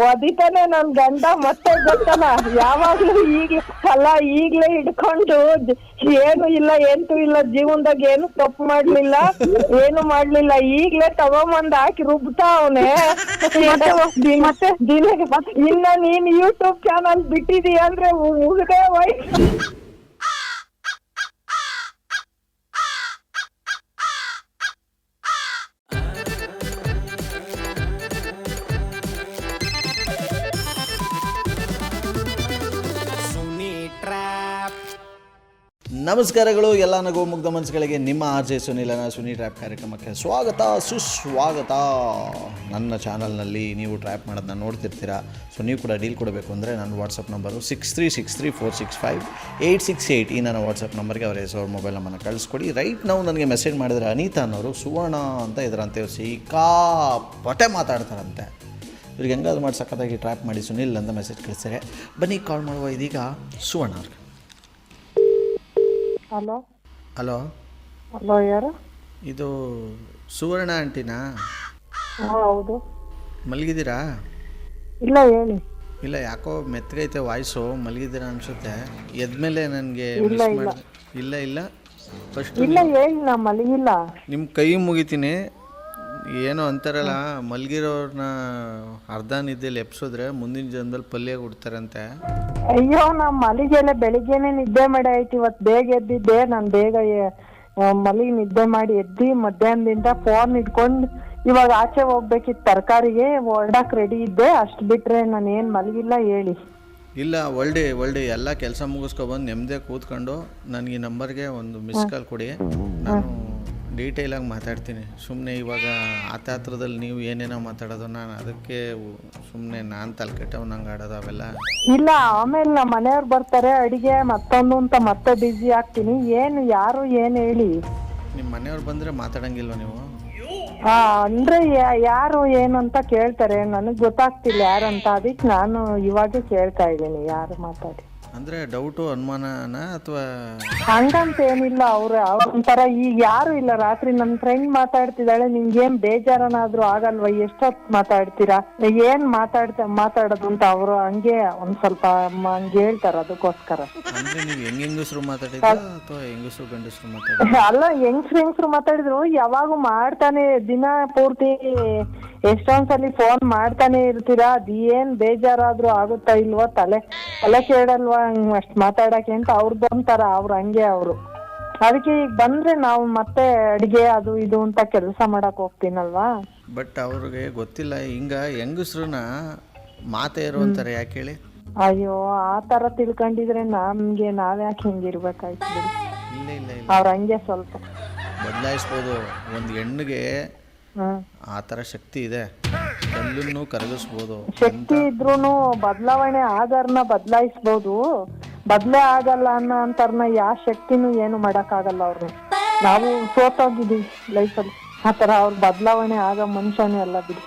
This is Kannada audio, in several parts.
ಒದಿತಾನೆ ನನ್ ಗಂಡ ಮತ್ತೆ ಗೊತ್ತಲ್ಲ, ಯಾವಾಗ್ಲೂ ಈಗ್ಲೇ ಹಿಡ್ಕೊಂಡು ಏನು ಇಲ್ಲ ಎಂತೂ ಇಲ್ಲ ಜೀವನದಾಗ ಏನು ತಪ್ಪು ಮಾಡ್ಲಿಲ್ಲ, ಏನು ಮಾಡ್ಲಿಲ್ಲ, ಈಗ್ಲೇ ತಗೊಂಬಂದ್ ಹಾಕಿ ರುಬ್ತಾ ಅವನೇ. ಮತ್ತೆ ಇನ್ನ ನೀನ್ ಯೂಟ್ಯೂಬ್ ಚಾನಲ್ ಬಿಟ್ಟಿದೀಯ ಅಂದ್ರೆ ಹುಡುಗ ವಯಸ್ಸು. ನಮಸ್ಕಾರಗಳು ಎಲ್ಲ ನಗು ಮುಗ್ಧ ಮನಸ್ಸುಗಳಿಗೆ. ನಿಮ್ಮ ಆರ್ಜೆ ಸುನಿಲನ ಸುನಿ ಟ್ರ್ಯಾಪ್ ಕಾರ್ಯಕ್ರಮಕ್ಕೆ ಸ್ವಾಗತ ಸುಸ್ವಾಗತ. ನನ್ನ ಚಾನಲ್ನಲ್ಲಿ ನೀವು ಟ್ರ್ಯಾಪ್ ಮಾಡೋದನ್ನ ನೋಡ್ತಿರ್ತೀರಾ. ಸೊ ನೀವು ಕೂಡ ಡೀಲ್ ಕೊಡಬೇಕು ಅಂದರೆ ನನ್ನ ವಾಟ್ಸಪ್ ನಂಬರು 6363465868. ಈ ನನ್ನ ವಾಟ್ಸಪ್ ನಂಬರ್ಗೆ ಅವರ ಹೆಸರು ಮೊಬೈಲ್ ನಂಬರ್ನ ಕಳಿಸ್ಕೊಡಿ. ರೈಟ್ ನಾವು ನನಗೆ ಮೆಸೇಜ್ ಮಾಡಿದರೆ ಅನಿತಾ ಅನ್ನೋರು ಸುವರ್ಣ ಅಂತ ಇದರಂತೆ ಸಿಕ್ಕಾಪಟ್ಟೆ ಮಾತಾಡ್ತಾರಂತೆ. ಇವ್ರಿಗೆ ಹೆಂಗಾದ್ರು ಮಾಡಿ ಸಕ್ಕತ್ತಾಗಿ ಟ್ರ್ಯಾಪ್ ಮಾಡಿ ಸುನಿಲ್ ಅಂತ ಮೆಸೇಜ್ ಕಳಿಸ್ತಾರೆ. ಬನ್ನಿ ಕಾಲ್ ಮಾಡುವ. ಇದೀಗ ಸುವರ್ಣ ಅವ್ರಿಗೆ. ಹಲೋ ಹಲೋ ಹಲೋ, ಯಾರು? ಇದು ಸುವರ್ಣ ಆಂಟಿನಾ? ಹೌದು. ಮಲಗಿದ್ದೀರಾ? ಇಲ್ಲ, ಹೇಳಿ. ಇಲ್ಲ, ಯಾಕೋ ಮೆತ್ತಗೈತೆ ವಾಯ್ಸು. ಮಲಗಿದ್ದೀರಾ ಅನಿಸುತ್ತೆ. ಎದ್ಮೇಲೆ ನನಗೆ ಇಲ್ಲ ಇಲ್ಲ ಫಸ್ಟ್ ಇಲ್ಲ, ಹೇಳಿ. ನಾ ಮಲಗಿಲ್ಲ. ನಿಮ್ಮ ಕೈ ಮುಗಿತೀನಿ. ಏನೋ ಅಂತಾರಲ್ಲ, ಮಲಗಿರೋರನ್ನ ಅರ್ಧ ನಿದ್ದೆಲಿ ಎಪ್ಸಿದ್ರೆ ಮುಂದಿನ ಜನ್ಮದಲ್ಲಿ ಪಲ್ಯ ಕೊಡ್ತಾರಂತೆ. ಅಯ್ಯೋ, ನಾ ಮಲಿಗೆಲ್ಲ ಬೆಳಿಗ್ಗೆನೆ ನಿದ್ದೆ ಮಾಡಿ ಆಯ್ತು. ಇವತ್ತು ಬೇಗ ಎದ್ದಿದ್ದೆ ನಾನು. ಬೇಗ ಮಲಗಿ ನಿದ್ದೆ ಮಾಡಿ ಎದ್ದಿ ಮಧ್ಯಾಹ್ನದಿಂದ ಫೋನ್ ಇಟ್ಕೊಂಡು ಇವಾಗ ಆಚೆ ಹೋಗ್ಬೇಕಿತ್ತು, ತರಕಾರಿಗೆ ಹೊರಡಕ್ ರೆಡಿ ಇದ್ದೆ. ಅಷ್ಟು ಬಿಟ್ರೆ ನಾನು ಏನು ಮಲಗಿಲ್ಲ. ಹೇಳಿ. ಇಲ್ಲ, ಒಳ್ಳೆ ಎಲ್ಲ ಕೆಲಸ ಮುಗಿಸ್ಕೊಬಂದು ನೆಮ್ಮದಿ ಕೂತ್ಕೊಂಡು ನನಗೆ ಈ ನಂಬರ್ಗೆ ಒಂದು ಮಿಸ್ ಕಾಲ್ ಕೊಡಿ. ನಾನು ಡೀಟೇಲಾಗಿ ಮಾತಾಡ್ತೀನಿ. ಸುಮ್ಮನೆ ಇವಾಗ ಹತ್ರದಲ್ಲಿ ನೀವು ಏನೇನೋ ಮಾತಾಡೋದು, ನಾನು ಅದಕ್ಕೆ ಸುಮ್ಮನೆ ನಾನು ತಲೆ ಕೆಟ್ಟವ್ ನಂಗೆ ಆಡೋದು ಅವೆಲ್ಲ ಇಲ್ಲ. ಆಮೇಲೆ ನಮ್ಮ ಮನೆಯವ್ರು ಬರ್ತಾರೆ, ಅಡಿಗೆ ಮತ್ತೊಂದು ಅಂತ ಮತ್ತೆ ಬ್ಯುಸಿ ಆಗ್ತೀನಿ. ಯಾರು ಏನು ಹೇಳಿ? ನಿಮ್ಮ ಮನೆಯವ್ರು ಬಂದರೆ ಮಾತಾಡಂಗಿಲ್ವ ನೀವು? ಅಂದ್ರೆ ಯಾರು ಏನು ಅಂತ ಕೇಳ್ತಾರೆ, ನನಗೆ ಗೊತ್ತಾಗ್ತಿಲ್ಲ ಯಾರಂತ. ಅದಕ್ಕೆ ನಾನು ಇವಾಗೆ ಕೇಳ್ತಾ ಇದ್ದೀನಿ, ಯಾರು ಮಾತಾಡಿ. ಅಂದರೆ ಡೌಟು, ಅನುಮಾನನ ಅಥವಾ ಹಂಗಂತ ಏನಿಲ್ಲ. ಅವ್ರ ಒಂಥರ ಈಗ ಯಾರು ಇಲ್ಲ. ರಾತ್ರಿ ನನ್ನ ಫ್ರೆಂಡ್ ಮಾತಾಡ್ತಿದ್ದಾಳೆ. ನಿಮ್ಗೇನ್ ಬೇಜಾರನಾದ್ರೂ ಆಗಲ್ವಾ? ಎಷ್ಟೊತ್ತು ಮಾತಾಡ್ತೀರಾ, ಏನ್ ಮಾತಾಡೋದು ಅಂತ ಅವರು ಹಂಗೆ ಒಂದ್ ಸ್ವಲ್ಪ ಹಂಗೆ ಹೇಳ್ತಾರ. ಅದಕ್ಕೋಸ್ಕರ ಅಂದರೆ ನೀವು ಹೆಂಗಸರು ಮಾತಾಡಿದ್ರ ಅಥವಾ ಹೆಂಗಸರು ಗಂಡಸರು ಮಾತಾಡಿದ್ರ? ಅಲ್ಲ, ಹೆಂಗ್ಸ್ರು ಮಾತಾಡಿದ್ರು. ಯಾವಾಗೂ ಮಾಡ್ತಾನೆ, ದಿನ ಪೂರ್ತಿ ಎಷ್ಟೊಂದ್ಸಲಿ ಫೋನ್ ಮಾಡ್ತಾನೆ ಇರ್ತೀರಾ. ಅದೇನ್ ಬೇಜಾರಾದ್ರೂ ಆಗುತ್ತಾ ಇಲ್ವೋ, ತಲೆ ಕೇಳಲ್ವಾ ಅಷ್ಟ್ ಮಾತಾಡಕ್ಕೆ ಅಂತ ಅವ್ರು ಬಂತಾರ. ಅವ್ರು ಹಂಗೆ ಅವರು. ಅದಕ್ಕೆ ಈಗ ಬಂದ್ರೆ ನಾವು ಮತ್ತೆ ಅಡಿಗೆ ಅದು ಇದು ಅಂತ ಕೆಲಸ ಮಾಡಕ್ ಹೋಗ್ತೀನಲ್ವಾ. ಬಟ್ ಅವ್ರಿಗೆ ಗೊತ್ತಿಲ್ಲ. ಹಿಂಗ ಹೆಂಗಸ್ರನ್ನ ಮಾತೇ ಇರುವಂತಾರೆ. ಯಾಕೆ ಹೇಳಿ? ಅಯ್ಯೋ, ಆ ತರ ತಿಳ್ಕೊಂಡಿದ್ರೆ ನಾವ್ಯಾಕೆ ಹಿಂಗಿರ್ಬೇಕಾಯ್ತು ಬಿಡಿ. ಇಲ್ಲ ಇಲ್ಲ ಇಲ್ಲ, ಅವ್ರ ಹಂಗೆ ಸ್ವಲ್ಪ ಬದಲಾಯಿಸ್ಬೋದು. ಒಂದು ಹೆಣ್ಣಿಗೆ ಆ ಥರ ಶಕ್ತಿ ಇದೆ. ಕಲ್ಲನ್ನು ಕರಗಿಸ್ಬೋದು. ಶಕ್ತಿ ಇದ್ರೂನು ಬದಲಾವಣೆ ಆಗಾರನ ಬದಲಾಯಿಸ್ಬೋದು. ಬದಲೇ ಆಗಲ್ಲ ಅನ್ನೋ ಅಂತಾರನ್ನ ಯಾವ ಶಕ್ತಿನೂ ಏನು ಮಾಡಕ್ ಆಗಲ್ಲ. ಅವ್ರನ್ನ ನಾವು ಸೋತೋಗಿದೀವಿ ಲೈಫಲ್ಲಿ. ಆತರ ಅವ್ರ ಬದಲಾವಣೆ ಆಗ ಮನುಷ್ಯನೇ ಅಲ್ಲ ಬಿಡಿ.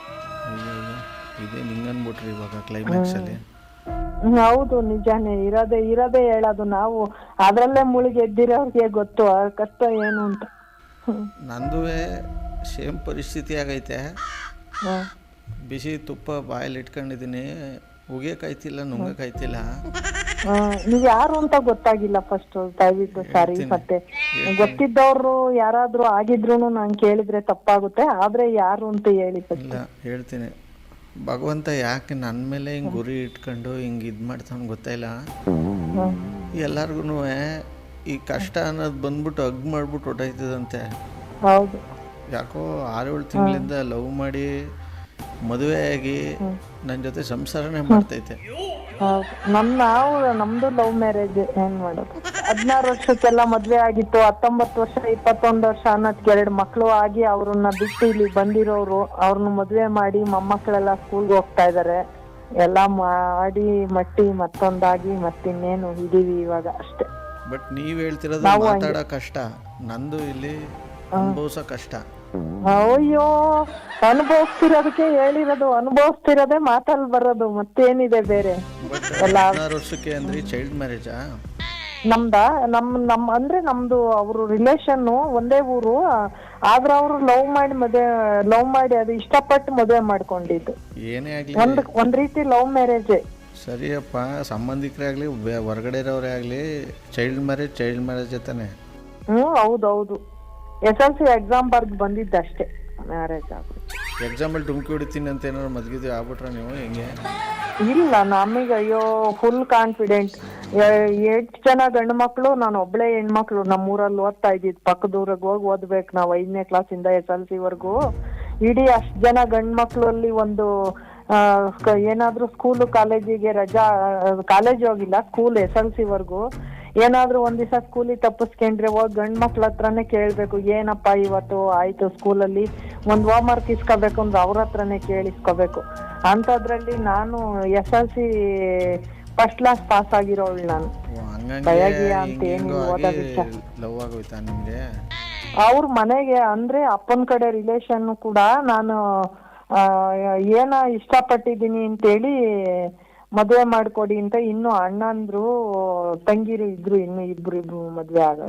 ಇದೇ ನಿಂಗನ್ಬಿಟ್ರಿ ಇವಾಗ ಕ್ಲೈಮ್ಯಾಕ್ಸ್ ಅಲ್ಲಿ. ಹೌದು, ನಿಜಾನೇ. ಇರೋದೇ ಹೇಳೋದು. ನಾವು ಅದ್ರಲ್ಲೇ ಮುಳುಗಿ ಎದ್ದಿರೋರ್ಗೆ ಗೊತ್ತು ಆ ಕಷ್ಟ ಏನು ಅಂತ. ನಂದುವೆ ಸೇಮ್ ಪರಿಸ್ಥಿತಿ ಆಗೈತೆ. ಬಿಸಿ ತುಪ್ಪ ಬಾಯಲ್ಲಿ ಇಟ್ಕೊಂಡಿದ್ದೀನಿ. ಉಗಿಯಕಾಯ್ತಿಲ್ಲ, ನುಂಗಕಾಯ್ತಿಲ್ಲ. ನೀವ್ ಯಾರು ಅಂತ ಗೊತ್ತಾಗಿಲ್ಲ ಫಸ್ಟ್. ದಯವಿಟ್ಟು ಸಾರಿ. ಮತ್ತೆ ಗೊತ್ತಿದ್ದವ್ರು ಯಾರಾದ್ರೂ ಆಗಿದ್ರು ನಾನ್ ಕೇಳಿದ್ರೆ ತಪ್ಪಾಗುತ್ತೆ. ಆದ್ರೆ ಯಾರು ಅಂತ ಹೇಳಿ. ಇಲ್ಲ, ಹೇಳ್ತೀನಿ. ಭಗವಂತ ಯಾಕೆ ನನ್ನ ಮೇಲೆ ಹಿಂಗೆ ಗುರಿ ಇಟ್ಕೊಂಡು ಹಿಂಗೆ ಇದು ಮಾಡ್ತಾನೆ ಗೊತ್ತಾಯಿಲ್ಲ. ಎಲ್ಲಾರ್ಗು ಈ ಕಷ್ಟ ಅನ್ನೋದು ಬಂದ್ಬಿಟ್ಟು ಹಗ್ ಮಾಡ್ಬಿಟ್ಟು ಹೊಟ್ಟೋಯ್ತದಂತೆ. ಹೌದು. ಯಾಕೋ 6-7 ತಿಂಗಳಿಂದ ಲವ್ ಮಾಡಿ ಮದುವೆ ಆಗಿ ನನ್ನ ಜೊತೆ ಸಂಸಾರನೇ ಮಾಡ್ತೈತೆ. ನಮ್ದು ಲವ್ ಮ್ಯಾರೇಜ್. ಏನ್ ಮಾಡೋದು? 16 ವರ್ಷಕ್ಕೆಲ್ಲ ಮದ್ವೆ ಆಗಿತ್ತು. 19 ವರ್ಷ 21 ವರ್ಷ ಅನ್ನೋದ್ಗೆ 2 ಮಕ್ಳು ಆಗಿ ಅವ್ರನ್ನ ಬಿಟ್ಟು ಇಲ್ಲಿ ಬಂದಿರೋರು. ಅವ್ರನ್ನ ಮದ್ವೆ ಮಾಡಿ ಮೊಮ್ಮಕ್ಕಳೆಲ್ಲ ಸ್ಕೂಲ್ಗೆ ಹೋಗ್ತಾ ಇದಾರೆ. ಎಲ್ಲ ಮಾಡಿ ಮತ್ತೊಂದಾಗಿ ಮತ್ತಿನ್ನೇನು ಇದೀವಿ ಇವಾಗ ಅಷ್ಟೇ. ಬಟ್ ನೀವ್ ಹೇಳ್ತಿರೋದು ಮಾತಾಡೋ ಕಷ್ಟ, ನಂದು ಇಲ್ಲಿ ಅನುಭವಿಸೋ ಕಷ್ಟ. ಅಯ್ಯೋ, ಅನುಭವಿಸ್ತಿರೋದಕ್ಕೆ ಹೇಳಿರೋದು. ಅನುಭವಿಸ್ತಿರೋದೇ ಮಾತಲ್ಲಿ ಬರೋದು. ಮತ್ತೇನಿದೆ ಬೇರೆ? 16 ವರ್ಷಕ್ಕೆ ಅಂದ್ರೆ ಚೈಲ್ಡ್ ಮ್ಯಾರೇಜಾ? ನಮ್ ಅಂದ್ರೆ ನಮ್ದು ಅವರು ರಿಲೇಷನ್ ಒಂದೇ ಊರು, ಆದ್ರೆ ಅವರು ಲವ್ ಮಾಡಿ ಅದು ಇಷ್ಟಪಟ್ಟು ಮದುವೆ ಮಾಡ್ಕೊಂಡಿದ್ದು. ಏನೇ ಆಗಲಿ ಒಂದ್ ರೀತಿ ಲವ್ ಮ್ಯಾರೇಜ್. ಸರಿಯಪ್ಪ, ಸಂಬಂಧಿಕರೇ ಆಗಲಿ ಹೊರಗಡೆ ಇರೋರೇ ಆಗಲಿ, ಚೈಲ್ಡ್ ಮ್ಯಾರೇಜ್ ತಾನೆ. ಹೌದೌದು. SLC ಎಕ್ಸಾಮ್ ಬರ್ದು ಬಂದಿದ್ದಷ್ಟೇ, ಮ್ಯಾರೇಜ್ ಆಗುತ್ತೆ. ಎಕ್ಸಾಮಲ್ಲಿ ಡುಮ್ಕಿ ಹೊಡಿತೀನಿ ಅಂತ ಏನಾದ್ರು ಮದ್ಗಿದ್ವಿ ಆಗ್ಬಿಟ್ರೆ ನೀವು ಹೆಂಗೆ? ಇಲ್ಲ, ನಮಗೆ ಅಯ್ಯೋ ಫುಲ್ ಕಾನ್ಫಿಡೆಂಟ್. 8 ಜನ ಗಂಡು ಮಕ್ಳು, ನಾನು ಒಬ್ಳೆ ಹೆಣ್ಮಕ್ಳು. ನಮ್ಮೂರಲ್ಲಿ ಓದ್ತಾ ಇದ್ದಿದ್ದು, ಪಕ್ಕದೂರಿಗೆ ಹೋಗಿ ಓದ್ಬೇಕು ನಾವು 5ನೇ ಕ್ಲಾಸಿಂದ SLC ವರ್ಗು. ಇಡೀ ಅಷ್ಟು ಜನ ಗಂಡು ಮಕ್ಳಲ್ಲಿ ಒಂದು ಏನಾದ್ರೂ ಸ್ಕೂಲು ಕಾಲೇಜಿಗೆ ರಜಾ, ಕಾಲೇಜ್ ಹೋಗಿಲ್ಲ, ಸ್ಕೂಲ್ SLC ವರ್ಗು ಏನಾದ್ರೂ ಒಂದ್ ದಿವಸ ಸ್ಕೂಲಿಗೆ ತಪ್ಪಿಸ್ಕೊಂಡ್ರೆ ಹೋಗಿ ಗಂಡ್ ಮಕ್ಳ ಹತ್ರನೇ ಕೇಳ್ಬೇಕು, ಏನಪ್ಪಾ ಇವತ್ತು ಆಯ್ತು ಸ್ಕೂಲಲ್ಲಿ ಒಂದ್ ಹೋಮ್ ವರ್ಕ್ ಇಸ್ಕೋಬೇಕು ಅಂದ್ರೆ ಅವ್ರ ಹತ್ರನೇ ಕೇಳಿಸ್ಕೋಬೇಕು. ಅಂತದ್ರಲ್ಲಿ ನಾನು SLC ಫಸ್ಟ್ ಕ್ಲಾಸ್ ಪಾಸ್ ಆಗಿರೋಳು ನಾನು. ಭಯಾಗಿ ಅಂತ ಏನು ಓದೋದಿಲ್ಲ. ಅವ್ರ ಮನೆಗೆ ಅಂದ್ರೆ ಅಪ್ಪನ ಕಡೆ ರಿಲೇಷನ್ ಕೂಡ ನಾನು ಏನ ಇಷ್ಟಪಟ್ಟಿದ್ದೀನಿ ಅಂತೇಳಿ ಮದ್ವೆ ಮಾಡ್ಕೊಡಿ ಅಂತ ಇನ್ನು ಅಣ್ಣಂದ್ರು ತಂಗಿರು ಇದ್ರು, ಇನ್ನು ಇಬ್ರು ಮದ್ವೆ ಆಗ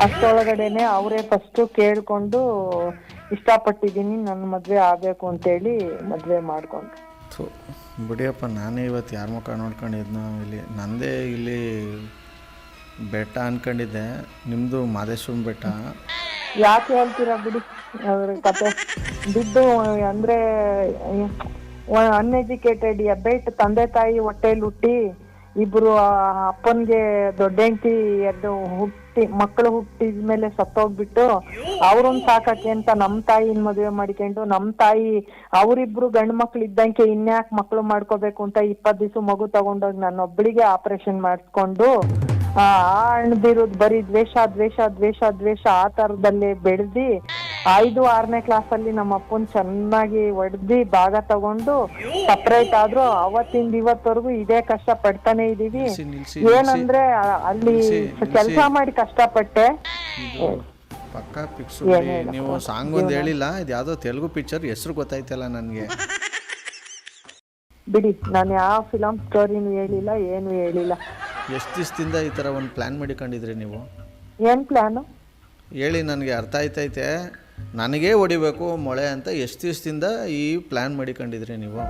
ಅಷ್ಟೊಳಗಡೆನೆ ಅವರೇ ಫಸ್ಟ್ ಕೇಳ್ಕೊಂಡು ಇಷ್ಟಪಟ್ಟಿದ್ದೀನಿ, ನನ್ನ ಮದ್ವೆ ಆಗ್ಬೇಕು ಅಂತೇಳಿ ಮದ್ವೆ ಮಾಡ್ಕೊಂಡು. ಬಿಡಿಯಪ್ಪ, ನಾನೇ ಇವತ್ತು ಯಾರ ಮುಖ ನೋಡ್ಕೊಂಡಿದ್ನೋ ಇಲ್ಲಿ, ನಂದೇ ಇಲ್ಲಿ ಬೆಟ್ಟ ಅನ್ಕೊಂಡಿದ್ದೆ, ನಿಮ್ಮದು ಮಾದೇಶ್ವರನ ಬೆಟ್ಟ. ಯಾಕೆ ಹೇಳ್ತೀರಾ ಬಿಡಿ ಅವ್ರ ಕತೆ. ದುಡ್ಡು ಅಂದ್ರೆ ಅನ್ಎಜುಕೇಟೆಡ್ ಎಬ್ಬೆಟ್ ತಂದೆ ತಾಯಿ ಹೊಟ್ಟೆಲಿ ಹುಟ್ಟಿ ಇಬ್ರು ಅಪ್ಪನ್ಗೆ ದೊಡ್ಡ ಹೆಂಡತಿ ಮಕ್ಕಳು ಹುಟ್ಟಿದ್ಮೇಲೆ ಸತ್ತೋಗ್ಬಿಟ್ಟು ಅವ್ರನ್ನ ಸಾಕಕ್ಕೆ ಅಂತ ನಮ್ ತಾಯಿನ ಮದುವೆ ಮಾಡ್ಕೊಂಡು, ನಮ್ ತಾಯಿ ಅವರಿಬ್ರು ಗಂಡು ಮಕ್ಳು ಇದ್ದಂಗೆ ಇನ್ಯಾಕ್ ಮಕ್ಳು ಮಾಡ್ಕೋಬೇಕು ಅಂತ 20 ದಿವಸ ಮಗು ತಗೊಂಡೋಗಿ ನನ್ನೊಬ್ಬಳಿಗೆ ಆಪರೇಷನ್ ಮಾಡಿಸ್ಕೊಂಡು ಆ ಅಣ್ದಿರೋದು ಬರೀ ದ್ವೇಷ ದ್ವೇಷ ದ್ವೇಷ ದ್ವೇಷ ಆ ತರದಲ್ಲೇ ಬೆಳೆದಿ 5-6ನೇ ಕ್ಲಾಸಲ್ಲಿ ನಮ್ಮ ಅಪ್ಪನ್ ಚೆನ್ನಾಗಿ ಹೊಡೆದಿ ಭಾಗ ತಗೊಂಡು ಸಪ್ರೇಟ್ ಆದ್ರು. ಅವತ್ತಿಂದ ಇವತ್ತವರೆಗೂ ಇದೇ ಕಷ್ಟ ಪಡ್ತಾನೆ ಇದೀವಿ. ಏನಂದ್ರೆ ಅಲ್ಲಿ ಕೆಲಸ ಮಾಡಿ ಕಷ್ಟಪಟ್ಟೆ. ಪಕ್ಕಾ ಪಿಕ್ಸ್ ನೀವು ಸಾಂಗ್ ಒಂದು ಹೇಳಿಲ್ಲ, ಇದು ಯಾವ್ದೋ ತೆಲುಗು ಪಿಕ್ಚರ್ ಹೆಸರು ಗೊತ್ತಾಯ್ತಲ್ಲ ನನಗೆ. ಬಿಡಿ, ನಾನು ಯಾವ ಫಿಲಮ್ ಸ್ಟೋರಿನೂ ಹೇಳಿಲ್ಲ, ಏನು ಹೇಳಿಲ್ಲ. ಎಷ್ಟು ದಿವಸದಿಂದ ಈ ಥರ ಒಂದು ಪ್ಲ್ಯಾನ್ ಮಾಡಿಕೊಂಡಿದ್ರಿ ನೀವು? ಏನು ಪ್ಲ್ಯಾನು ಹೇಳಿ, ನನಗೆ ಅರ್ಥ ಆಯ್ತೈತೆ. ನನಗೇ ಹೊಡಿಬೇಕು ಮೊಳೆ ಅಂತ ಎಷ್ಟು ದಿವಸದಿಂದ ಈ ಪ್ಲ್ಯಾನ್ ಮಾಡಿಕೊಂಡಿದ್ರಿ ನೀವು?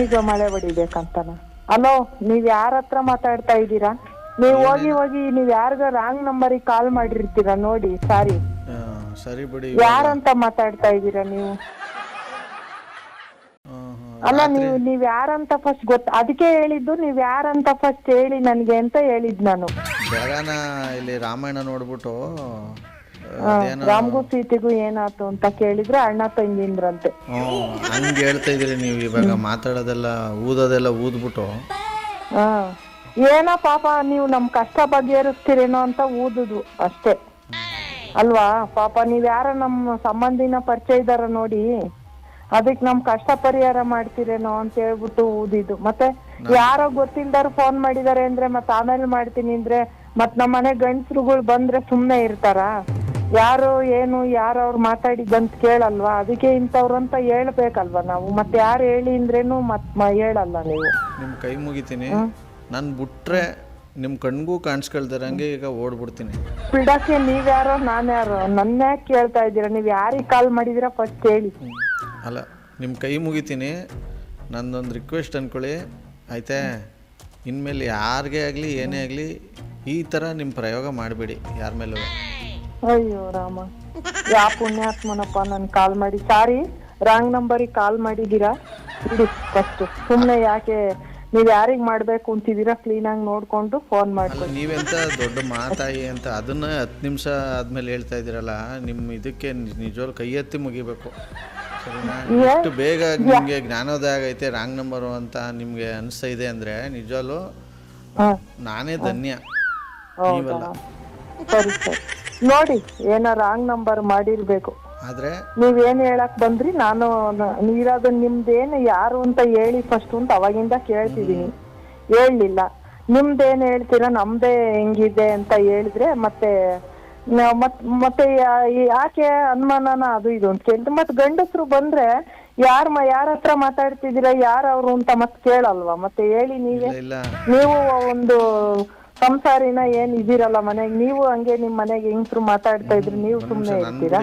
ಈಗ ಮಳೆ ಹೊಡಿಬೇಕಂತನ? ಅಲೋ, ನೀವ್ ಯಾರ ಹತ್ರ ಮಾತಾಡ್ತಾ ಇದ್ದೀರಾ? ನೀವು ಹೋಗಿ ನೀವ್ ಯಾರಿಗ ರಾಂಗ್ ನಂಬರಿಗೆ ಕಾಲ್ ಮಾಡಿರ್ತೀರಾ ನೋಡಿ. ಸರಿ ಬಿಡಿ, ಯಾರಂತ ಮಾತಾಡ್ತಾ ಇದ್ದೀರಾ ನೀವು? ಅಲ್ಲ, ನೀವ್ ಯಾರಂತ ಫಸ್ಟ್ ಅದಕ್ಕೆ ಹೇಳಿದ್ದು, ನೀವ್ ಯಾರಂತ ಫಸ್ಟ್ ಹೇಳಿ ನನ್ಗೆ ಅಂತ ಹೇಳಿದ್ ನಾನು. ಬೆಳಗಾನ ಇಲ್ಲಿ ರಾಮಾಯಣ ನೋಡ್ಬಿಟ್ಟು ರಾಮ್ಗೂ ಸೀತೆಗೂ ಏನಾಯ್ತು ಅಂತ ಕೇಳಿದ್ರೆ ಅಣ್ಣ ತಂಗಿಂದ್ರಂತೆ. ಹಂಗೆ ಹೇಳ್ತಾ ಇದ್ರಿ ನೀವು. ಇವಾಗ ಮಾತಾಡೋದೆಲ್ಲ ಊದೋದೆಲ್ಲ ಊದ್ಬಿಟ್ಟು ಏನೋ ಪಾಪ ನೀವು ನಮ್ ಕಷ್ಟ ಬಗೆಹರಿಸ್ತೀರೇನೋ ಅಂತ ಊದುದು ಅಷ್ಟೇ ಅಲ್ವಾ? ಪಾಪ ನೀವ್ ಯಾರ ನಮ್ಮ ಸಂಬಂಧಿನ ಪರಿಚಯ ಇದ್ದಾರ ನೋಡಿ, ಅದಕ್ ನಮ್ ಕಷ್ಟ ಪರಿಹಾರ ಮಾಡ್ತೀರೇನೋ ಅಂತ ಹೇಳ್ಬಿಟ್ಟು ಊದಿದ್ದು. ಮತ್ತೆ ಯಾರೋ ಗೊತ್ತಿಲ್ದಾರು ಫೋನ್ ಮಾಡಿದಾರೆ ಅಂದ್ರೆ ಮತ್ತೆ ಆಮೇಲೆ ಮಾಡ್ತೀನಿ ಅಂದ್ರೆ ಮತ್ ನಮ್ಮ ಮನೆ ಗಂಡಸ್ರುಗಳು ಬಂದ್ರೆ ಸುಮ್ನೆ ಇರ್ತಾರ? ಯಾರು ಏನು ಯಾರು ಅವ್ರು ಮಾತಾಡಿದಂತ ಕೇಳಲ್ವಾ? ಅದಕ್ಕೆ ಇಂಥವ್ರಂತ ಹೇಳ್ಬೇಕಲ್ವಾ ನಾವು. ಮತ್ತೆ ಯಾರು ಹೇಳಿ ಅಂದ್ರೇನು ಹೇಳಲ್ಲ ನೀವು. ನಿಮ್ ಕೈ ಮುಗಿತೀನಿ, ನಾನ್ ಬಿಟ್ರೆ ನಿಮ್ ಕಣ್ಗೂ ಕಾಣಿಸ್ಕೊಳ್ದಾರಂಗೆ ಈಗ ಓಡ್ಬಿಡ್ತೀನಿ. ಬಿಡಕ್ಕೆ ನೀವ್ಯಾರೋ ನಾನ್ಯಾರೋ? ನನ್ನ ಯಾಕೆ ಕೇಳ್ತಾ ಇದ್ದೀರಾ? ನೀವ್ ಯಾರಿಗೆ ಕಾಲ್ ಮಾಡಿದೀರಾ ಫಸ್ಟ್ ಹೇಳಿ. ಅಲ್ಲ, ನಿಮ್ಮ ಕೈ ಮುಗಿತೀನಿ, ನಂದೊಂದು ರಿಕ್ವೆಸ್ಟ್ ಅಂದ್ಕೊಳ್ಳಿ ಆಯ್ತಾ? ಇನ್ಮೇಲೆ ಯಾರಿಗೇ ಆಗಲಿ ಏನೇ ಆಗಲಿ ಈ ಥರ ನಿಮ್ಮ ಪ್ರಯೋಗ ಮಾಡಬೇಡಿ ಯಾರ ಮೇಲೂ. ಅಯ್ಯೋ ರಾಮ, ಯಾ ಪುಣ್ಯಾತ್ಮನಪ್ಪ ನನ್ ಕಾಲ್ ಮಾಡಿ. ಸಾರಿ, ರಾಂಗ್ ನಂಬರಿಗೆ ಕಾಲ್ ಮಾಡಿದ್ದೀರಾ ಬಿಡಿ. ಫಸ್ಟ್ ಸುಮ್ಮನೆ ಯಾಕೆ ನೀವು ಯಾರಿಗೆ ಮಾಡಬೇಕು ಅಂತಿದ್ದೀರಾ ಕ್ಲೀನಾಗಿ ನೋಡಿಕೊಂಡು ಫೋನ್ ಮಾಡಿ. ನೀವೆಂತ ದೊಡ್ಡ ಮಾತಾಯಿ ಅಂತ ಅದನ್ನ 10 ನಿಮಿಷ ಆದಮೇಲೆ ಹೇಳ್ತಾ ಇದ್ದೀರಲ್ಲ, ನಿಮ್ಮ ಇದಕ್ಕೆ ನಿಜವಾಗ್ಲೂ ಕೈ ಎತ್ತಿ ಮುಗಿಬೇಕು. ಸರಿನಾ? ಇಷ್ಟು ಬೇಗ ನಿಮಗೆ ಜ್ಞಾನೋದಯ ಆಗೈತೆ ರಾಂಗ್ ನಂಬರು ಅಂತ ನಿಮಗೆ ಅನಿಸ್ತಾ ಇದೆ ಅಂದರೆ ನಿಜವಾಗ್ಲೂ ನಾನೇ ಧನ್ಯ. ನೀವಲ್ಲ. ಸರಿ ಸರಿ, ನೋಡಿ ಏನೋ ರಾಂಗ್ ನಂಬರ್ ಮಾಡಿರ್ಬೇಕು. ಆದ್ರೆ ನೀವೇನ್ ಹೇಳಕ್ ಬಂದ್ರಿ? ನಾನು ಇರೋದು ನಿಮ್ದೇನು ಯಾರು ಅಂತ ಹೇಳಿ ಫಸ್ಟ್ ಅಂತ ಅವಾಗಿಂದ ಕೇಳ್ತಿದೀನಿ, ಹೇಳಲಿಲ್ಲ. ನಿಮ್ದೇನ್ ಹೇಳ್ತೀರಾ, ನಮ್ದೇ ಹೆಂಗಿದೆ ಅಂತ ಹೇಳಿದ್ರೆ ಮತ್ತೆ ಮತ್ತೆ ಯಾಕೆ ಅನುಮಾನನ ಅದು ಇದು ಅಂತ ಕೇಳಿದ್ರೆ ಮತ್ತೆ ಗಂಡಸರು ಬಂದ್ರೆ ಯಾರ ಹತ್ರ ಮಾತಾಡ್ತಿದ್ದೀರಾ, ಯಾರು ಅವ್ರು ಅಂತ ಮತ್ತೆ ಕೇಳಲ್ವಾ? ಮತ್ತೆ ಹೇಳಿ ನೀವು ಒಂದು ಸಂಸಾರಿನ ಏನ್ ಇದಿರಲ್ಲ ಮನೆಗ್, ನೀವು ಹಂಗೆ ನಿಮ್ ಮನೆಗೆ ಹೆಂಗ್ಸ್ರು ಮಾತಾಡ್ತಾ ಇದ್ರಿ, ನೀವು ಸುಮ್ನೆ ಇರ್ತೀರಾ?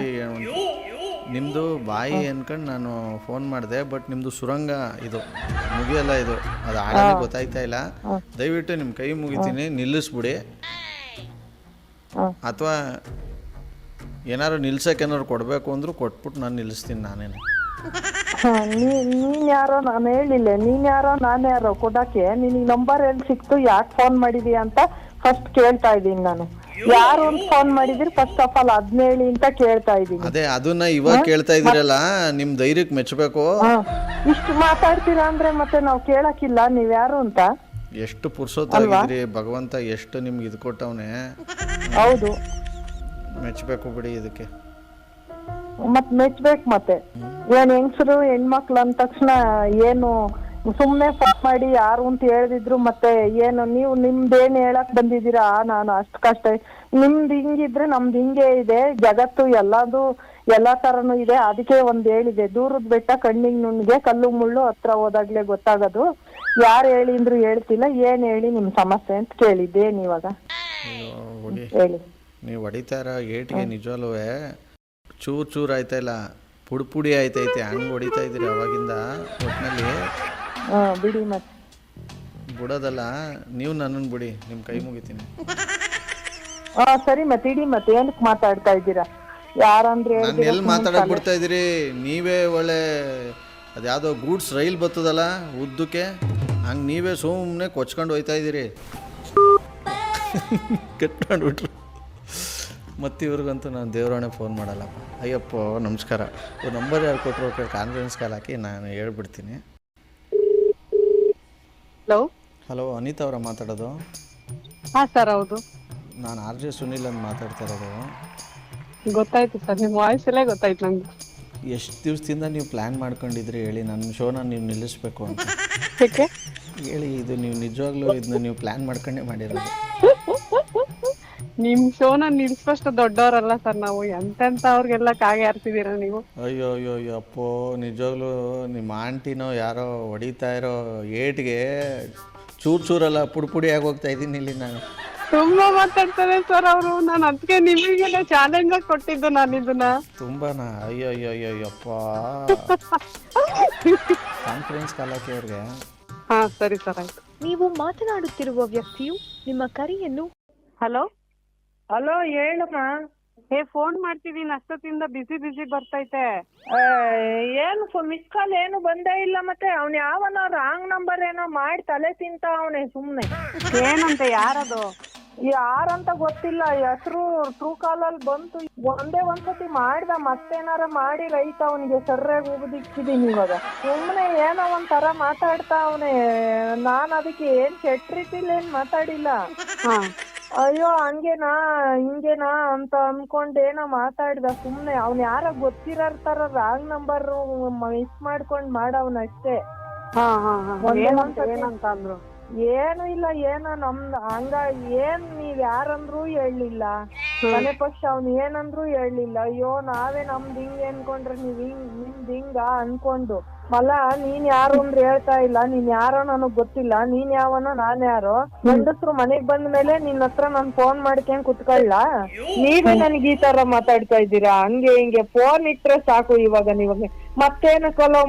ನಿಮ್ಮದು ಬಾಯಿ ಅನ್ಕೊಂಡು ನಾನು ಫೋನ್ ಮಾಡಿದೆ, ಬಟ್ ನಿಮ್ಮದು ಸುರಂಗ ಇದು ಮುಗಿಯಲ್ಲ, ಇದು ಅದು ಆಳನೇ ಗೊತ್ತಾಯ್ತಾ ಇಲ್ಲ. ದಯವಿಟ್ಟು ನಿಮ್ಮ ಕೈ ಮುಗಿತೀನಿ, ನಿಲ್ಲಿಸ್ಬಿಡಿ. ಅಥವಾ ಏನಾದ್ರು ನಿಲ್ಸಕ್ಕೆ ಏನಾದ್ರು ಕೊಡಬೇಕು ಅಂದರೂ ಕೊಟ್ಬಿಟ್ಟು ನಾನು ನಿಲ್ಲಿಸ್ತೀನಿ ನಾನೇನೆ. ನೀನ್ ಯಾರೋ ನಾನು ಹೇಳಿಲ್ಲ, ನೀನ್ ಯಾರೋ ನಾನು ಯಾರೋ ಕೊಡಕ್ಕೆ? ನಿನಗೆ ನಂಬರ್ ಎಲ್ಲಿ ಸಿಕ್ತು, ಯಾಕೆ ಫೋನ್ ಮಾಡಿದೀಯ ಅಂತ ಫಸ್ಟ್ ಕೇಳ್ತಾ ಇದ್ದೀನಿ ನಾನು. ಯಾರು ಅಂತ ಫೋನ್ ಮಾಡಿದ್ರಿ ಫಸ್ಟ್ ಆಫ್ ಆಲ್ ಅದನ್ನ ಹೇಳಿ ಅಂತ ಕೇಳ್ತಾ ಇದ್ದೀನಿ. ಅದೇ ಅದನ್ನ ಇವಾಗ ಕೇಳ್ತಾ ಇದೀರಲ್ಲ, ನಿಮ್ ಧೈರ್ಯಕ್ಕೆ ಮೆಚ್ಚಬೇಕು. ಇಷ್ಟು ಮಾತಾಡ್ತೀರಾ ಅಂದ್ರೆ ಮತ್ತೆ ನಾವು ಕೇಳಕ್ಕಿಲ್ಲ ನೀವ್ ಯಾರು ಅಂತ. ಎಷ್ಟು ಪುರ್ಸೊತ್ತಾಗಿದ್ರಿ, ಭಗವಂತ ಎಷ್ಟು ನಿಮ್ಗೆ ಇದು ಕೊಟ್ಟವನೆ. ಹೌದು, ಮೆಚ್ಚಬೇಕು ಬಿಡಿ ಇದಕ್ಕೆ. ಮತ್ ಮೆಚ್ಬೇಕು. ಮತ್ತೆ ಏನ್ ಹೆಂಗಸರು ಹೆಣ್ಮಕ್ಳು ಅಂದ ತಕ್ಷಣ ಏನು ಸುಮ್ನೆ ಫೋನ್ ಮಾಡಿ ಯಾರು ಅಂತ ಹೇಳ್ದಿದ್ರು, ಮತ್ತೆ ಏನು ನೀವು ನಿಮ್ದೇನ್ ಹೇಳಕ್ ಬಂದಿದ್ದೀರಾ? ನಾನು ಅಷ್ಟ್ ಕಷ್ಟ, ನಿಮ್ದು ಹಿಂಗಿದ್ರೆ ನಮ್ದು ಹಿಂಗೆ ಇದೆ, ಜಗತ್ತು ಎಲ್ಲಾ ತರನು ಇದೆ. ಅದಕ್ಕೆ ಒಂದ್ ಹೇಳಿದೆ, ದೂರದ ಬೆಟ್ಟ ಕಣ್ಣಿಗೆ ನುಣ್ಣಿಗೆ, ಕಲ್ಲು ಮುಳ್ಳು ಹತ್ರ ಹೋದಾಗ್ಲೇ ಗೊತ್ತಾಗೋದು. ಯಾರು ಹೇಳಿ ಅಂದ್ರು ಹೇಳ್ತಿಲ್ಲ, ಏನ್ ಹೇಳಿ ನಿಮ್ ಸಮಸ್ಯೆ ಅಂತ ಕೇಳಿದ್ದೆ. ನೀವಾಗ ಹೇಳಿ. ನೀವು ಹೊಡಿತಾ ಇರೋ ಏಟಿಗೆ ನಿಜವಲ್ಲೂ ಚೂರ್ ಆಯ್ತಾ ಇಲ್ಲ, ಪುಡಿ ಆಯ್ತೈತೆ, ಹಂಗೆ ಹೊಡಿತಾ ಇದ್ದೀರಿ ಅವಾಗಿಂದ. ಒಟ್ಟಿನಲ್ಲಿ ಬಿಡಿ, ಮತ್ತೆ ಬಿಡೋದಲ್ಲ, ನೀವು ನನ್ನನ್ನು ಬಿಡಿ, ನಿಮ್ಮ ಕೈ ಮುಗಿತೀನಿ. ಸರಿ, ಮತ್ತೆ ಇಡಿ. ಮತ್ತೆ ಏನಕ್ಕೆ ಮಾತಾಡ್ತಾ ಇದ್ದೀರಾ? ಯಾರಂದ್ರೆ ನಾನು ಎಲ್ಲಿ ಮಾತಾಡಕ್ ಬಿಡ್ತಾ ಇದ್ದೀರಿ? ನೀವೇ ಒಳ್ಳೆ ಅದ್ಯಾವುದೋ ಗೂಡ್ಸ್ ರೈಲ್ ಬರ್ತದಲ್ಲ ಉದ್ದಕ್ಕೆ, ಹಂಗೆ ನೀವೇ ಸುಮ್ಮನೆ ಕೊಚ್ಕೊಂಡು ಹೋಯ್ತಾ ಇದ್ದೀರಿ. ಕಟ್ ಮಾಡಿಬಿಟ್ರು. ಮತ್ತು ಇವ್ರಿಗಂತೂ ನಾನು ದೇವರಾಣೆ ಫೋನ್ ಮಾಡಲ್ಲಪ್ಪ. ಅಯ್ಯಪ್ಪ ನಮಸ್ಕಾರ, ನಂಬರ್ ಯಾರು ಕೊಟ್ಟರು ಕಾನ್ಫರೆನ್ಸ್ ಕಾಲ್ ಹಾಕಿ ನಾನು ಹೇಳ್ಬಿಡ್ತೀನಿ. ಹಲೋ, ಅನಿತಾ ಅವರ ಮಾತಾಡೋದು? ಹಾಂ ಸರ್, ಹೌದು. ನಾನು RJ ಸುನಿಲ್ ಅಂತ ಮಾತಾಡ್ತಾ ಇರೋದು. ಗೊತ್ತಾಯ್ತು ಸರ್, ನಿಮ್ಮ ವಾಯ್ಸಲ್ಲೇ ಗೊತ್ತಾಯ್ತು ನಂಗೆ. ಎಷ್ಟು ದಿವಸದಿಂದ ನೀವು ಪ್ಲ್ಯಾನ್ ಮಾಡ್ಕೊಂಡಿದ್ರಿ ಹೇಳಿ, ನನ್ನ ಶೋನ ನೀವು ನಿಲ್ಲಿಸ್ಬೇಕು ಅಂತ? ಏಕೆ ಹೇಳಿ, ಇದು ನೀವು ನಿಜವಾಗ್ಲೂ ಇದನ್ನ ನೀವು ಪ್ಲ್ಯಾನ್ ಮಾಡ್ಕೊಂಡೇ ಮಾಡಿರೋದು? ನಿಮ್ಮ ಶೋನ ನಿಲ್ಲಿಸುವಷ್ಟು ದೊಡ್ಡವರಲ್ಲ ಸರ್ ನಾವು. ಎಂತೆಂಥ ಅವ್ರಿಗೆಲ್ಲ ಕಾಗೆ ಹಾರ್ತಿದ್ದೀರ ನೀವು. ಅಯ್ಯೋ ಅಯ್ಯೋ ಅಯ್ಯೋ ಅಪ್ಪೋ, ನಿಜವಾಗ್ಲೂ ನಿಮ್ಮ ಆಂಟಿನೋ ಯಾರೋ ಹೊಡಿತಾ ಇರೋ ಏಟ್ಗೆ ಚೂರಲ್ಲ ಪುಡಿ ಆಗೋಗ್ತಾ ಇದ್ದೀನಿ ಇಲ್ಲಿ ನಾನು. ತುಂಬಾ ಮಾತಾಡ್ತಾರೆ ಸರ್ ಅವರು. ನಾನು ಅದಕ್ಕೆ ನಿಮಗೆಲ್ಲ ಚಾಲೆಂಜ್ ಆಗಿ ಕೊಟ್ಟಿದ್ದು ನಾನು ಇದನ್ನ. ತುಂಬಾನಾ? ಅಯ್ಯೋ ಅಯ್ಯೋ ಅಯ್ಯೋ ಅಯ್ಯಪ್ಪ. ಕಾನ್ಫರೆನ್ಸ್ ಕಾಲ್ ಹಾಕಿ ಅವ್ರಿಗೆ. ಹಾ ಸರಿ ಸರ್, ಆಯ್ತು. ನೀವು ಮಾತನಾಡುತ್ತಿರುವ ವ್ಯಕ್ತಿಯು ನಿಮ್ಮ ಕರೆಯನ್ನು. ಹಲೋ ಹಲೋ, ಹೇಳಮ್ಮ. ಫೋನ್ ಮಾಡ್ತಿದ್ದೀನಿ, ಅಷ್ಟೊತ್ತಿಂದ ಬಿಸಿ ಬರ್ತೈತೆ. ಏನು ಮಿಸ್ ಕಾಲ್ ಏನು ಬಂದೇ ಇಲ್ಲ. ಮತ್ತೆ ಅವ್ನು ಯಾವನೋ ರಾಂಗ್ ನಂಬರ್ ಏನೋ ಮಾಡಿ ತಲೆ ತಿಂತ ಅವನೇ ಸುಮ್ನೆ. ಏನಂತೆ? ಯಾರದು? ಯಾರಂತ ಗೊತ್ತಿಲ್ಲ, ಹೆಸರು ಟ್ರೂ ಕಾಲಲ್ಲಿ ಬಂತು. ಒಂದ್ಸತಿ ಮಾಡ್ದ, ಮತ್ತೇನಾರ ಮಾಡಿ ರೈತ ಅವನಿಗೆ ಸರ್ಯಾಗಿ ಉಗಿದಿಕ್ಕಿದೀನಿ ಇವಾಗ. ಸುಮ್ನೆ ಏನೋ ಒಂಥರ ಮಾತಾಡ್ತಾ ಅವನೇ. ನಾನ್ ಅದಕ್ಕೆ ಏನ್ ಕೆಟ್ಟ ರೀತಿಲಿ ಏನ್ ಮಾತಾಡಿಲ್ಲ. ಅಯ್ಯೋ ಹಂಗೇನಾ ಹಿಂಗೇನಾ ಅಂತ ಅನ್ಕೊಂಡೇನೋ ಮಾತಾಡ್ದ ಸುಮ್ನೆ. ಅವ್ನ್ ಯಾರ ಗೊತ್ತಿರೋರ್ ತರ ರಾಂಗ್ ನಂಬರ್ ಮಿಸ್ ಮಾಡ್ಕೊಂಡ್ ಮಾಡವ್ನಷ್ಟೇ. ಏನಂತ ಅಂದ್ರು? ಏನು ಇಲ್ಲ, ಏನೋ ನಮ್ದು ಹಂಗ. ಏನ್ ನೀವ್ ಯಾರಂದ್ರೂ ಹೇಳಲಿಲ್ಲ, ಮನೆ ಪಕ್ಷ ಅವ್ನು ಏನಂದ್ರೂ ಹೇಳಲಿಲ್ಲ. ಅಯ್ಯೋ ನಾವೇ ನಮ್ದು ಹಿಂಗೆ ಅನ್ಕೊಂಡ್ರೆ ನೀವ್ ನಿಮ್ದು ಹಿಂಗ ಅನ್ಕೊಂಡು ಮಲ್ಲ. ನೀನ್ ಯಾರು ಅಂದ್ರೆ ಹೇಳ್ತಾ ಇಲ್ಲ, ನೀನ್ ಯಾರೋ ನನಗ್ ಗೊತ್ತಿಲ್ಲ. ನೀನ್ ಯಾವನೋ ನಾನ್ ಯಾರೋ. ಗಂಡಸ್ರು ಮನೆಗ್ ಬಂದ ಮೇಲೆ ನಿನ್ನ ಹತ್ರ ನಾನ್ ಫೋನ್ ಮಾಡ್ಕೊಂಡ್ ಕುತ್ಕೊಳ್ಳ? ನೀವೇ ನನ್ಗೆ ಈ ತರ ಮಾತಾಡ್ತಾ ಇದ್ದೀರಾ? ಹಂಗೆ ಹಿಂಗೆ ಫೋನ್ ಇಟ್ರೆ ಸಾಕು ಇವಾಗ. ನೀವಾಗ ಮತ್ತೇನಕ್ಕಲ್ಲೋ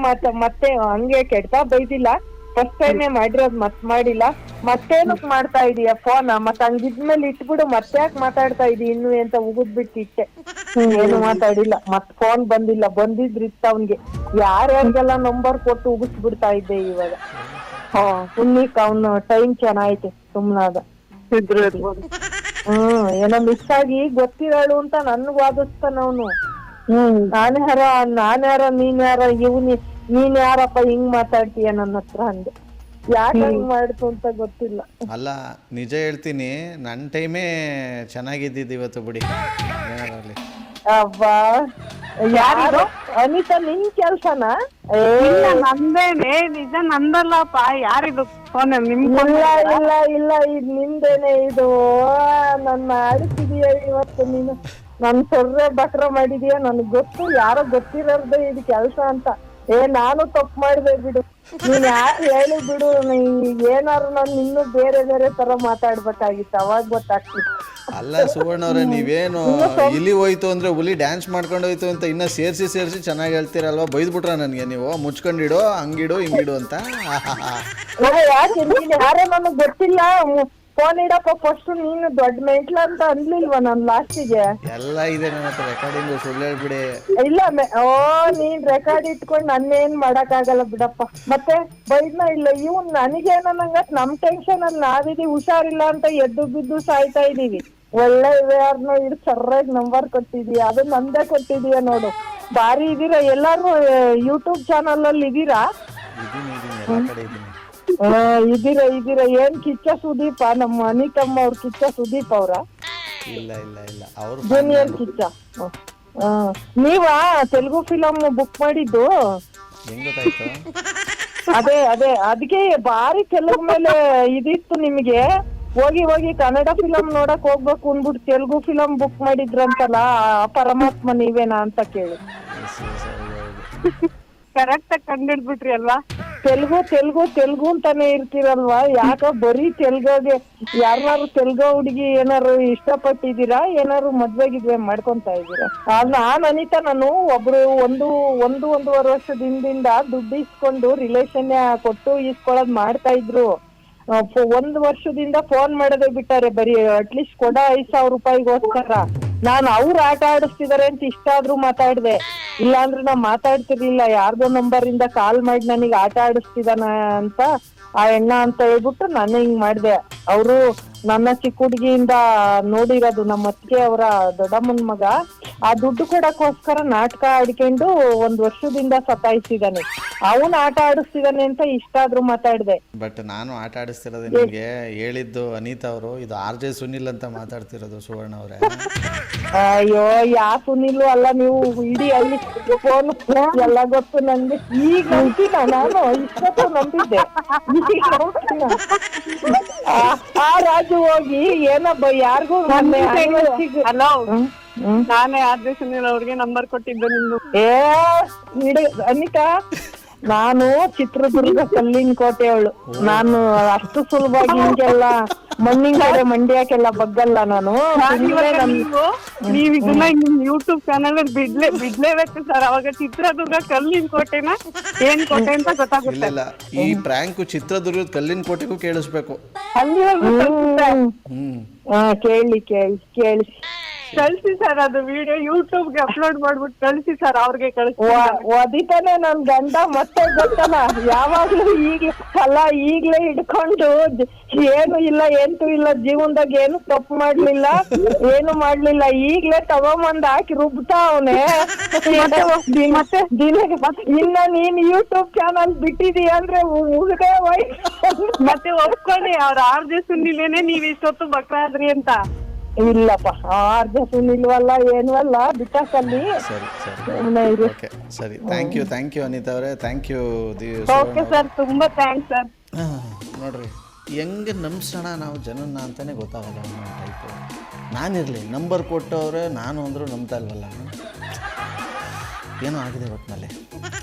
ಮತ್ತೆ ಹಂಗೆ ಕೆಡ್ತಾ ಬೈದಿಲ್ಲ. ಫಸ್ಟ್ ಟೈಮೇ ಮಾಡಿರೋದು, ಮತ್ ಮಾಡಿಲ್ಲ. ಮತ್ತೇನಕ್ ಮಾಡ್ತಾ ಇದೀಯ ಫೋನ್? ಮತ್ ಹಂಗಿದ್ಮೇಲೆ ಇಟ್ಬಿಡು, ಮತ್ತೆ ಯಾಕೆ ಮಾತಾಡ್ತಾ ಇದೀಯ ಇನ್ನು ಅಂತ ಉಗಿದ್ಬಿಟ್ಟು ಇಟ್ಟೆ. ಏನು ಮಾತಾಡಿಲ್ಲ, ಮತ್ ಫೋನ್ ಬಂದಿಲ್ಲ. ಬಂದಿದ್ರು ಇತ್ತ ಅವ್ನ್ಗೆ ಯಾರ್ಯಾರಿಗೆಲ್ಲ ನಂಬರ್ ಕೊಟ್ಟು ಉಗಿಸ್ಬಿಡ್ತಾ ಇದ್ದೆ ಇವಾಗ. ಪುಣ್ಯಕ್ ಅವ್ನು ಟೈಮ್ ಚೆನ್ನಾಗೈತೆ, ಸುಮ್ನಾದ. ಏನೋ ಮಿಸ್ ಆಗಿ ಗೊತ್ತಿರೋಳು ಅಂತ ನನ್ಗ್ ವಾದಿಸ್ತಾನ ಅವನು. ನಾನ್ಯಾರೋ ನೀನ್ ಯಾರೋ ನೀನ್ ಯಾರಪ್ಪ ಹಿಂಗ್ ಮಾತಾಡ್ತೀಯ ನನ್ನ ಹತ್ರ ಅಂದೆ. ಯಾಕೆ ಹಿಂಗ್ ಮಾಡ್ತು ಅಂತ ಗೊತ್ತಿಲ್ಲ. ಅಲ್ಲ, ನಿಜ ಹೇಳ್ತೀನಿ, ನನ್ನ ಟೈಮೇ ಚೆನ್ನಾಗಿದ್ದಿದ್ದು ಇವತ್ತು ಬಿಡಿ. ಅಬ್ಬಾ, ಯಾರು ಅನಿತಾ? ನಿನ್ ಕೆಲ್ಸನಾ? ನಂದೇನೆ, ನಿಜ ನಂದಲ್ಲಪ್ಪ. ಯಾರಿದು ಫೋನ್? ಇಲ್ಲ ಇದು ನಿಂದೇನೆ. ಇದು ನನ್ನ ಅಡಿಸಿದೀಯ ಇವತ್ತು ನೀನು. ನನ್ ಸೊರ್ರೆ ಬಕ್ರ ಮಾಡಿದೀಯ, ನನ್ಗ್ ಗೊತ್ತು. ಯಾರೋ ಗೊತ್ತಿರೋರ್ದೆ ಇದು ಕೆಲ್ಸ ಅಂತ. ನಾನು ತಪ್ಪು ಮಾಡಿದೆ ಬಿಡು. ನೀನ್ ಯಾರು ಹೇಳಿ ಬಿಡು, ಏನಾರು ನಾನು ಇನ್ನೂ ಬೇರೆ ಬೇರೆ ತರ ಮಾತಾಡ್ಬೇಕಾಗಿತ್ತು, ಅವಾಗ ಗೊತ್ತಾಗ್ತಿತ್ತು. ಅಲ್ಲ ಸುವರ್ಣ ಅವ್ರೆ, ನೀವೇನು ಇಲಿ ಹೋಯ್ತು ಅಂದ್ರೆ ಹುಲಿ ಡ್ಯಾನ್ಸ್ ಮಾಡ್ಕೊಂಡು ಹೋಯ್ತು ಅಂತ ಇನ್ನ ಸೇರಿಸಿ ಚೆನ್ನಾಗಿ ಹೇಳ್ತೀರಲ್ವಾ? ಬೈದ್ಬಿಟ್ರ ನನಗೆ ನೀವು ಮುಚ್ಕೊಂಡಿಡು, ಹಂಗಿಡು ಹಿಂಗಿಡು ಅಂತ. ಯಾಕೆ ನೀನ್ ಯಾರೋ ನನಗ್ ಗೊತ್ತಿಲ್ಲ, ಫೋನ್ ಇಡಪ್ಪ ಫಸ್ಟ್, ನೀನು ದೊಡ್ಡ ಮೆಂಟ್ಲ ಅಂತ ಅನ್ಲಿಲ್ವಾ ನಾನು ಲಾಸ್ಟಿಗೆ? ಎಲ್ಲ ಇದೆ ನನ್ನ ಹತ್ರ ರೆಕಾರ್ಡಿಂಗು, ಸುಳ್ಳು ಹೇಳ್ಬಿಡಿ. ಇಲ್ಲ ನೀನ್ ರೆಕಾರ್ಡ್ ಇಟ್ಕೊಂಡು ನನ್ನೇನ್ ಮಾಡಕ್ ಆಗಲ್ಲ ಬಿಡಪ್ಪ. ಮತ್ತೆ ಬೈದ್ನ ಇಲ್ಲ ಇವ್ನ್ ನನಗೇನಂಗ ನಮ್ ಟೆನ್ಷನ್ ಅಲ್ಲಿ ನಾವಿದೀವಿ, ಹುಷಾರಿಲ್ಲ ಅಂತ ಎದ್ದು ಬಿದ್ದು ಸಾಯ್ತಾ ಇದೀವಿ. ಒಳ್ಳೆ ಯಾರನ್ನೋ ಇಡ್ ಸರ್ರಾಗಿ ನಂಬರ್ ಕೊಟ್ಟಿದೀಯ, ಅದು ನಂದೇ ಕೊಟ್ಟಿದೀಯ ನೋಡು. ಬಾರಿ ಇದೀರಾ ಎಲ್ಲಾರು, ಯೂಟ್ಯೂಬ್ ಚಾನಲ್ ಅಲ್ಲಿ ಇದೀರಾ? ಇದೀರಾ ಏನ್ ಕಿಚ್ಚ ಸುದೀಪ, ನಮ್ಮ ಅನಿತಮ್ಮ ಅವ್ರ ಕಿಚ್ಚ ಸುದೀಪ್ ಅವ್ರ? ಇಲ್ಲ ಅವ್ರು ಜೂನಿಯರ್ ಕಿಚ್ಚ. ನೀವಾ ತೆಲುಗು ಫಿಲಮ್ ಬುಕ್ ಮಾಡಿದ್ದು? ಹೆಂಗ್ ಗೊತ್ತಾಯ್ತು? ಅದೇ ಅದಕ್ಕೆ ಬಾರಿ ತೆಲುಗು ಮೇಲೆ ಇದಿತ್ತು ನಿಮ್ಗೆ. ಹೋಗಿ ಕನ್ನಡ ಫಿಲಮ್ ನೋಡಕ್ ಹೋಗ್ಬೇಕು ಅಂದ್ಬಿಟ್ಟು ತೆಲುಗು ಫಿಲಮ್ ಬುಕ್ ಮಾಡಿದ್ರಂತಲ್ಲ, ಪರಮಾತ್ಮ ನೀವೇನಾ ಅಂತ ಕೇಳಿ. ಕರೆಕ್ಟ್ ಆಗಿ ಕಂಡಿಡ್ಬಿಟ್ರಿ ಅಲ್ವಾ? ತೆಲುಗು ಅಂತಾನೆ ಇರ್ತೀರಲ್ವಾ, ಯಾಕ ಬರೀ ತೆಲುಗಿಗೆ? ಯಾರು ತೆಲುಗು ಹುಡುಗಿ ಏನಾರು ಇಷ್ಟಪಟ್ಟಿದ್ದೀರಾ? ಏನಾರು ಮದ್ವೆಗಿದ್ವೆ ಮಾಡ್ಕೊಂತ ಇದ್ದೀರಾ? ನಾನ್ ಅನಿತಾ, ನಾನು ಒಬ್ರು ಒಂದೂವರೆ ವರ್ಷದ ಹಿಂದಿಂದ ದುಡ್ಡು ಇಸ್ಕೊಂಡು ರಿಲೇಷನ್ ಕೊಟ್ಟು ಇಸ್ಕೊಳ್ಳೋದ್ ಮಾಡ್ತಾ ಇದ್ರು. 1 ವರ್ಷದಿಂದ ಫೋನ್ ಮಾಡೋದೇ ಬಿಟ್ಟಾರೆ, ಬರೀ ಅಟ್ಲೀಸ್ಟ್ ಕೊಡ 5,000 ರೂಪಾಯಿಗೋಸ್ಕರ. ನಾನು ಅವ್ರು ಆಟ ಆಡಿಸ್ತಿದಾರೆ ಅಂತ ಇಷ್ಟ ಆದ್ರೂ ಮಾತಾಡ್ದೆ, ಇಲ್ಲಾಂದ್ರೆ ನಾ ಮಾತಾಡ್ತಿರ್ಲಿಲ್ಲ. ಯಾರ್ದೋ ನಂಬರ್ ಇಂದ ಕಾಲ್ ಮಾಡಿ ನನಗೆ ಆಟ ಆಡಿಸ್ತಿದಾನ ಅಂತ ಆ ಎಣ್ಣ ಅಂತ ಹೇಳ್ಬಿಟ್ಟು ನಾನು ಹಿಂಗ್ ಮಾಡ್ದೆ. ಅವರು ನನ್ನ ಚಿಕ್ಕ ಹುಡುಗಿಯಿಂದ ನೋಡಿರೋದು, ನಮ್ಮ ಅತ್ತಿಗೆ ಅವರ ದೊಡ್ಡಮ್ಮನ ಮಗ. ಆ ದುಡ್ಡು ಕೊಡಕ್ಕೋಸ್ಕರ ನಾಟಕ ಆಡ್ಕೊಂಡು 1 ವರ್ಷದಿಂದ ಸತಾಯಿಸಿದಾನೆ. ಅವನ್ ಆಟ ಆಡಿಸ್ತಿದಾನೆ ಅಂತ ಇಷ್ಟ ಆದ್ರೂ ಮಾತಾಡ್ದೆ. ಬಟ್ ನಾನು ಆಟ ಆಡಿಸ್ತಿರೋದು ನಿಮ್ಗೆ ಹೇಳಿದ್ದು ಅನಿತಾ ಅವರು, ಇದು RJ ಸುನಿಲ್ ಅಂತ ಮಾತಾಡ್ತಿರೋದು ಸುವರ್ಣ ಅವರೇ. ಅಯ್ಯೋ ಯಾ ಸುನಿಲು ಅಲ್ಲ, ನೀವು ಇಡೀ ಅಲ್ಲಿ ಫೋನ್ ಎಲ್ಲ ಗೊತ್ತು ನಂಗೆ. ಈಗ ನಂಬಿನ, ನಾನು ಇಷ್ಟೊತ್ತು ನಂಬಿದ್ದೆ, ಈಗ ನಂಬ್ತೀನ. ಆ ರಾಜು ಹೋಗಿ ಏನಬ್ಬ ಯಾರಿಗೂ ಹಲೋ, ನಾನೇ RJ ಸುನಿಲ್ ಅವ್ರಿಗೆ ನಂಬರ್ ಕೊಟ್ಟಿದ್ದು ನಿಮ್ದು. ಅನಿತಾ, ನಾನು ಚಿತ್ರದುರ್ಗ ಕಲ್ಲಿನ ಕೋಟೆ ಅವಳು. ನಾನು ಅಷ್ಟು ಸುಲಭವಾಗಿ ಹಿಂಗೆಲ್ಲ ಮಣ್ಣಿನ ಕಡೆ ಮಂಡ್ಯಕ್ಕೆಲ್ಲ ಬಗ್ಗಲ್ಲ ನಾನು. ನೀವ್ ಇದನ್ನ ಯೂಟ್ಯೂಬ್ ಚಾನಲ್ ಬಿಡ್ಲೇಬೇಕು ಸರ್, ಅವಾಗ ಚಿತ್ರದುರ್ಗ ಕಲ್ಲಿನ ಕೋಟೆನ ಏನ್ ಕೋಟೆ ಅಂತ ಗೊತ್ತಾಗುತ್ತೆ. ಇಲ್ಲ, ಈ ಪ್ರಾಂಕು ಚಿತ್ರದುರ್ಗದ ಕಲ್ಲಿನ ಕೋಟೆಗೂ ಕೇಳಿಸ್ಬೇಕು. ಕೇಳಿ ಕಳ್ಸಿ ಸರ್, ಅದು ವಿಡಿಯೋ ಯೂಟ್ಯೂಬ್ಗೆ ಅಪ್ಲೋಡ್ ಮಾಡ್ಬಿಟ್ಟು ಕಳ್ಸಿ ಸರ್, ಅವ್ರಿಗೆ ಕಳ್ಸಿ. ಒದಿತಾನೆ ನನ್ ಗಂಡ ಮತ್ತೆ ಗೊತ್ತಲ್ಲ, ಯಾವಾಗ್ಲೂ ಈಗ್ಲೇ ಹಿಡ್ಕೊಂಡು ಏನು ಇಲ್ಲ ಎಂತೂ ಇಲ್ಲ ಜೀವನದಾಗ ಏನು ತಪ್ಪು ಮಾಡ್ಲಿಲ್ಲ, ಏನು ಮಾಡ್ಲಿಲ್ಲ, ಈಗ್ಲೇ ತಗೊಂಬಂದ್ ಹಾಕಿ ರುಬ್ತಾ ಅವನೇ. ಮತ್ತೆ ಇನ್ನ ನೀನ್ ಯೂಟ್ಯೂಬ್ ಚಾನಲ್ ಬಿಟ್ಟಿದೀಯ ಅಂದ್ರೆ ಹುಡುಗ ಮತ್ತೆ ಒಪ್ಕೊಳ್ಳಿ, ಅವ್ರ RJ ಸುನಿಲೇನೆ ನೀವ್ ಇಷ್ಟೊತ್ತು ಬಕ್ರಾದ್ರಿ ಅಂತ. ಇಲ್ಲಪ್ಪ, RJ ಸುನಿಲ್ವಲ್ಲ ಏನವಲ್ಲ, ಬಿಟ್ಟಾಕಲ್ಲಿ. ಸರಿ, ಥ್ಯಾಂಕ್ ಯು ಅನಿತಾ ಅವರೇ, ಥ್ಯಾಂಕ್ ಯು. ಓಕೆ ಸರ್, ತುಂಬಾ ಥ್ಯಾಂಕ್ಸ್ ಸರ್. ನೋಡ್ರಿ, ಹೆಂಗೆ ನಂಬಿಸೋಣ ನಾವು ಜನನ್ನ ಅಂತಾನೆ ಗೊತ್ತಾಗಲ್ಲ ಅನ್ನೋ ಟೈಪು. ನಾನಿರಲಿ ನಂಬರ್ ಕೊಟ್ಟವ್ರೆ, ನಾನು ಅಂದರೂ ನಂಬ್ತಾ ಇಲ್ವಲ್ಲ. ಏನೋ ಆಗಿದೆ ಒಟ್ಟಿನಲ್ಲಿ,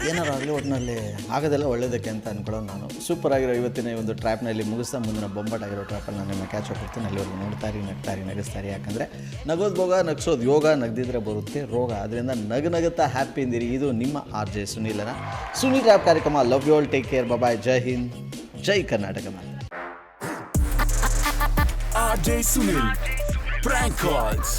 ಏನಾರು ಆಗಲಿ ಒಟ್ಟಿನಲ್ಲಿ ಆಗೋದೆಲ್ಲ ಒಳ್ಳೇದಕ್ಕೆ ಅಂತ ಅಂದ್ಕೊಳ್ಳೋದು ನಾನು. ಸೂಪರ್ ಆಗಿರೋ ಇವತ್ತಿನ ಈ ಒಂದು ಟ್ರ್ಯಾಪ್ನಲ್ಲಿ ಮುಗಿಸ್ತಾ ಮುಂದಿನ ಬೊಂಬಾಟಾಗಿರೋ ಟ್ರ್ಯಾಪಲ್ಲಿ ನಾನು ನಿಮ್ಮ ಕ್ಯಾಚ್ ಕೊಡ್ತೀನಿ. ಅಲ್ಲಿವರೆಗೂ ನೋಡ್ತಾರಿ, ನಗಿಸ್ತಾರಿ. ಯಾಕಂದರೆ ನಗೋದು ಭೋಗ, ನಗಿಸೋದು ಯೋಗ, ನಗದಿದ್ರೆ ಬರುತ್ತೆ ರೋಗ. ಅದರಿಂದ ನಗುತ್ತಾ ಹ್ಯಾಪಿ ಇಂದಿರಿ. ಇದು ನಿಮ್ಮ RJ ಸುನೀಲನ ಸುನೀಲ್ ಟ್ರ್ಯಾಪ್ ಕಾರ್ಯಕ್ರಮ. Love you all, take care, bye, ಜೈ ಹಿಂದ್, ಜೈ Karnataka. RJ Sunil, prank calls.